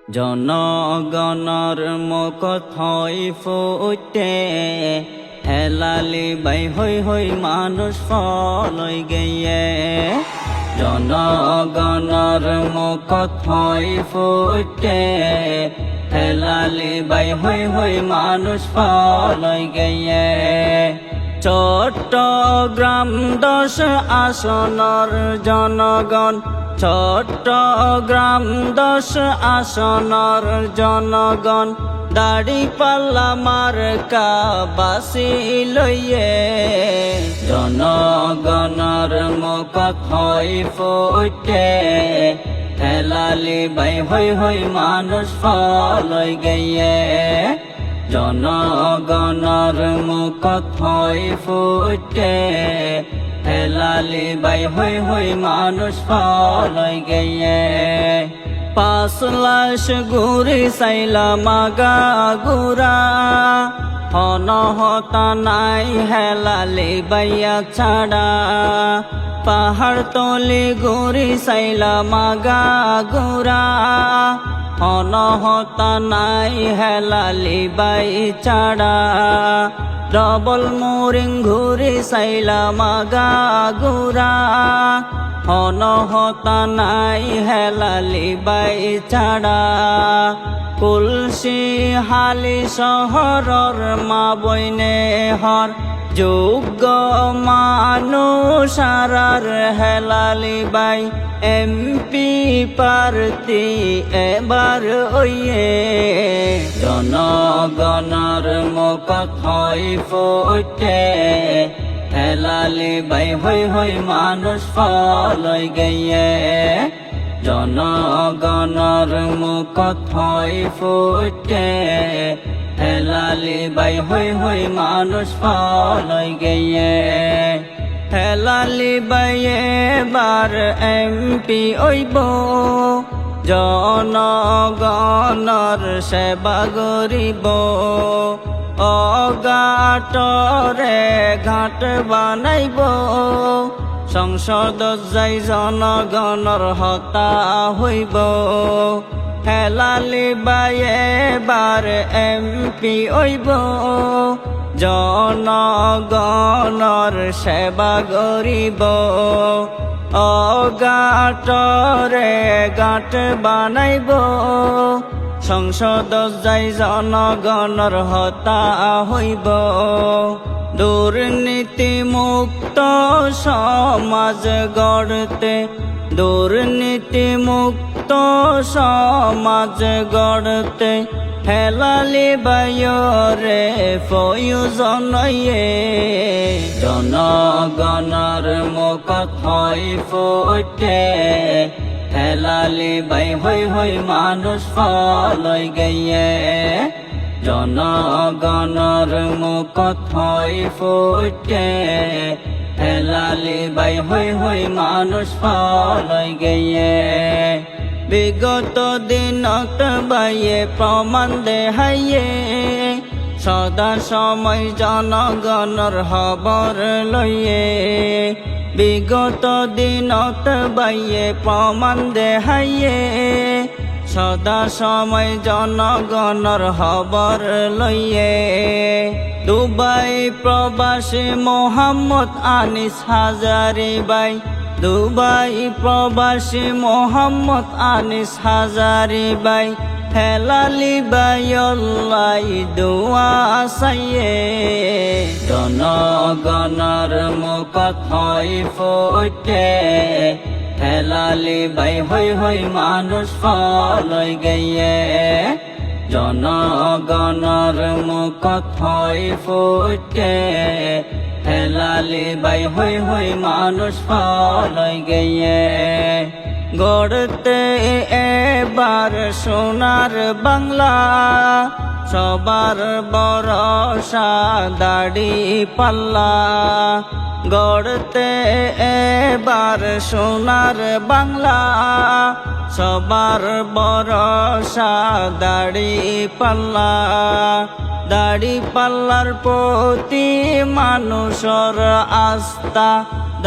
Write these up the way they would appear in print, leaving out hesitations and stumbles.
জনগণর মুখই ফুটে হেলালি বাই হই হই মানুষ ফলই গিয়ে। জনগণর মুখই ফুটে হেলালি বাই হই হই মানুষ ফলই গিয়ে। চট্টগ্রাম 10 আসনের জনগণ, চট্টগ্রাম 10 আসনের জনগণ, দাড়িপাল্লা মার্কা বাসি লইয়ে। জনগণর মুখই ফুটে হেলালি বাই হই হই মানুষ ফলই গিয়ে। জনগণর মুখই ফুটে হেলালি বাই হই হই মানুষ ফলই গিয়ে। 5 লাশ গুরি সাইলা মাগা গুরা, হনহতা নাই হেলালি বাইয়া ছাড়া। পাহাড় তলি গুরি সাইলা মাগা গুরা, হনহতা নাই হেলালি বাই ছাড়া। ডবল মোরিং ঘুরি সাইলা মাগা গুরা, হনহতা নাই হেলালি বাই ছাড়া। কুলসি হালি শহরর মা বইনে হর, যোগ্য মানুষ আর হেলালি বাই এমপি প্রার্থী এবার হইয়ে। জনগণর মুখই ফুটে হেলালি বাই হই হই মানুষ ফলই গিয়ে। জনগণর মুখই ফুটে হেলালি বাই হই হই মানুষ ফলই গিয়ে। হেলালি বাই এবার এমপি হইব, জনগণর সেবা করিব। অগাটরে ঘাট বানাইব, সংসদ যাই জনগণর হতা হইব। হেলালি বাই এবার এমপি হইব, জনগণর সেবা করিব। অগাটরে গাট বানাইব, সংসদ যাই জনগণর হতা হইব। দুর্নীতি মুক্ত সমাজ গড়তে, দুর্নীতি মুক্ত সমাজ গড়তে হেলালি বাইরে প্রয়োজন। জনগণর মুখই ফুটে হেলালি বাই হই হই মানুষ ফলই গিয়ে। জনগণর মুখই ফুটে হেলালি বাই হই হই মানুষ ফলই গিয়ে। বিগত দিনত বাইয়ে প্রমাণ দেহাইয়ে, সদা সময় জনগণর খবর লইয়ে। বিগত দিনত বাইয়ে প্রমাণ দেহাইয়ে, সদা সময় জনগণর খবর লইয়ে। দুবাই প্রবাসী মোহাম্মদ আনিস হাজারি বাই, দুবাই প্রবাসী মোহাম্মদ আনিস হাজারি বাই হেলালি বাই আল্লাহ দোয়া চাইয়ে। জনগণর মুখই ফুটে হেলালি বাই হই হই মানুষ ফলই গিয়ে। জনগণর মুখই ফুটে হেলালি বাই হই হই মানুষ ফলই গিয়ে। গড়তে এবার সোনার বাংলা, সবার ভরসা দাড়িপাল্লা। গড়তে এবার সোনার বাংলা, সবার ভরসা দাড়িপাল্লা। দাড়িপাল্লার প্রতি মানুষের আস্থা,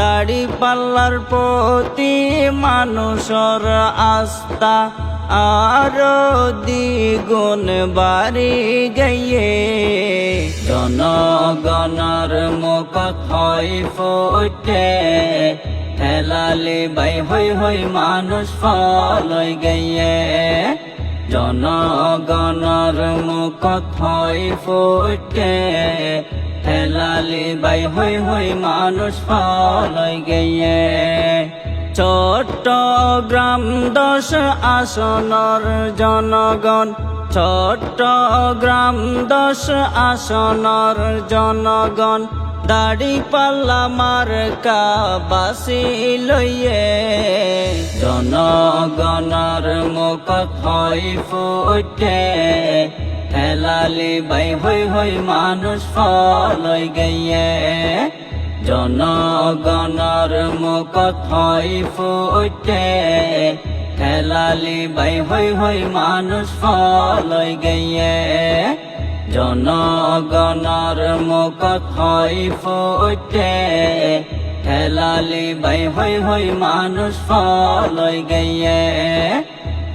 দাড়িপাল্লার প্রতি মানুষের আস্থা আরো দ্বিগুণ বাড়ি গিয়ে জনগণর মুখ হয় ফুটে হেলালি বাই হই হই মানুষ ফলই গিয়ে জনগণর মুখ হয় ফুটে হেলালি বাই হই হই মানুষ ফলই গিয়ে চট্টগ্রাম 10 আসনের জনগণ চট্টগ্রাম 10 আসনের জনগণ দাড়ি পাল্লা মার্কা বাসি লইয়ে জনগণর মুখ হয় ফুটে হেলালি বাই হই হই মানুষ ফলই গিয়ে জনগণর মুখ হয় ফুটে হেলালি বাই হই হই মানুষ ফলই গিয়ে জনগণর মুখ হয় ফুটে হেলালি বাই হই হই মানুষ ফলই গিয়ে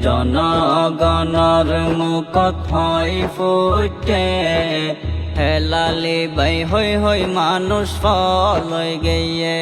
জনগণর মুখ হয় ফুটে হেলালি বাই হই হই মানুষ ফলই গিয়ে